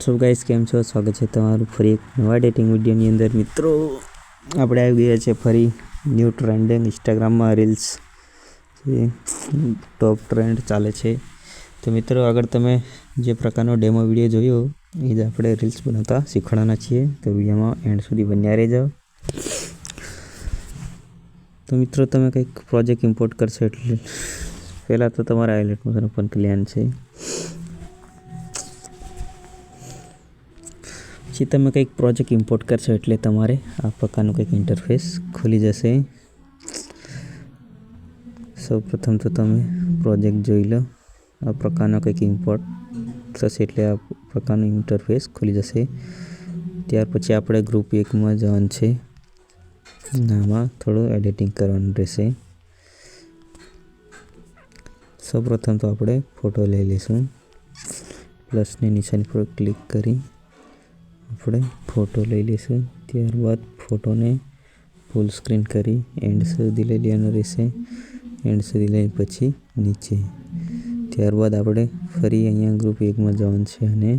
WhatsApp guys केम छो स्वागत है तमारू फरी एक नवा डेटिंग विडियोनी अंदर। मित्रों આપણે આવી ગયા છે ફરી ન્યૂ ટ્રેન્ડિંગ ઇન્સ્ટાગ્રામમાં રીલ્સ જે ટોપ ટ્રેન્ડ ચાલે છે। તો મિત્રો આગળ તમે જે પ્રકારનો ડેમો વિડિયો જોયો એ જ આપણે રીલ્સ બનાવતા શીખવાડવાના છીએ। તો વિડિયોમાં એન્ડ સુધી બન્યા રહેજો। તો મિત્રો તમે કંઈક પ્રોજેક્ટ ઇમ્પોર્ટ કરશો એટલે પહેલાં તો તમારા હાઇલાઇટમાં ઓપન ક્લિયર છે। પછી તમે કંઈક પ્રોજેક્ટ ઇમ્પોર્ટ કરશો એટલે તમારે આ પ્રકારનું કંઈક ઇન્ટરફેસ ખુલી જશે। સૌપ્રથમ તો તમે પ્રોજેક્ટ જોઈ લો। આ પ્રકારનો કંઈક ઇમ્પોર્ટ થશે એટલે આ પ્રકારનું ઇન્ટરફેસ ખુલી જશે। ત્યાર પછી આપણે ગ્રુપ 1માં જવાનું છે। આમાં થોડું એડિટિંગ કરવાનું રહેશે। સૌપ્રથમ તો આપણે ફોટો લઈ લઈશું। પ્લસની નિશાની પર ક્લિક કરી આપણે ફોટો લઈ લઈશું। ત્યારબાદ ફોટોને ફૂલ સ્ક્રીન કરી એન્ડ સુધી લઈ લેવાનું રહેશે। એન્ડ સુધી લઈ પછી નીચે ત્યારબાદ આપણે ફરી અહીંયા ગ્રુપ 1માં જવાનું છે અને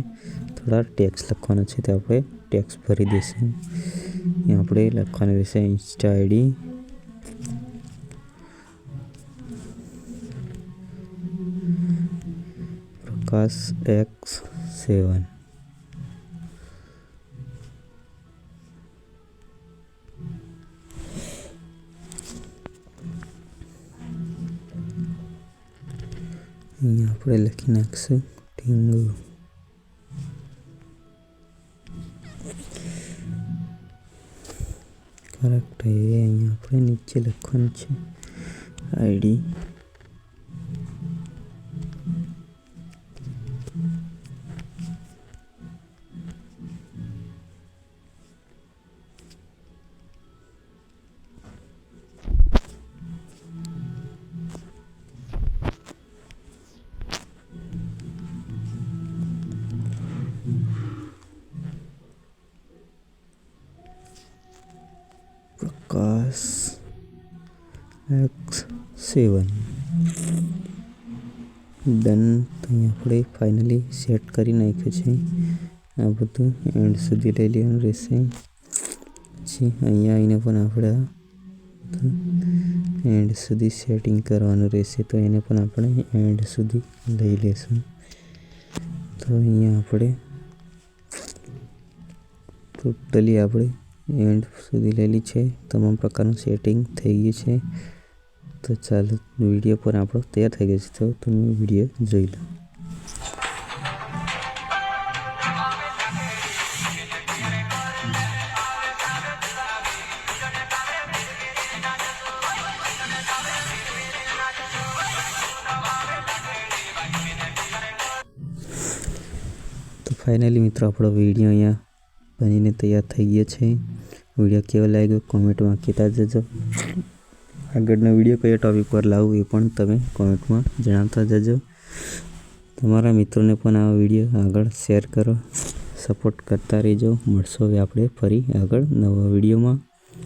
થોડા ટેક્સ્ટ લખવાના છે। તો આપણે ટેક્સ્ટ ભરી દઈશું। અહીંયા આપણે લખવાનું રહેશે ઇન્સ્ટા આઈડી પ્રકાશ X7। અહીંયા આપણે લખી નાખશું ટીંગુ। કરેક્ટ અહીંયા આપણે નીચે લખવાનું છે આઈડી પ્રકાશ X7 ડન। તો અહીંયા આપણે ફાઇનલી સેટ કરી નાખ્યું છે। આ બધું એન્ડ સુધી લઈ લેવાનું રહેશે। પછી અહીંયા આવીને પણ આપણે એન્ડ સુધી સેટિંગ કરવાનું રહેશે। તો એને પણ આપણે એન્ડ સુધી લઈ લઈશું। તો અહીંયા આપણે ટોટલી આપણે એન્ડ સુધી લેલી છે। તમામ પ્રકારનું સેટિંગ થઈ ગયું છે। તો ચાલો વિડીયો પર આપણો તૈયાર થઈ ગયો છે। તો તમે વિડીયો જોઈ લો। તો ફાઇનલી મિત્રો આપણો વિડીયો અહીંયા બનીને તૈયાર થઈ ગયો છે। વિડીયો કેવો લાગ્યો કોમેન્ટમાં કહેતા જજો। આગળનો વિડીયો કયા ટૉપિક પર લાવવું એ પણ તમે કોમેન્ટમાં જણાવતા જજો। તમારા મિત્રોને પણ આ વિડીયો આગળ શેર કરો, સપોર્ટ કરતા રહેજો। મળશો હવે આપણે ફરી આગળ નવા વિડીયોમાં।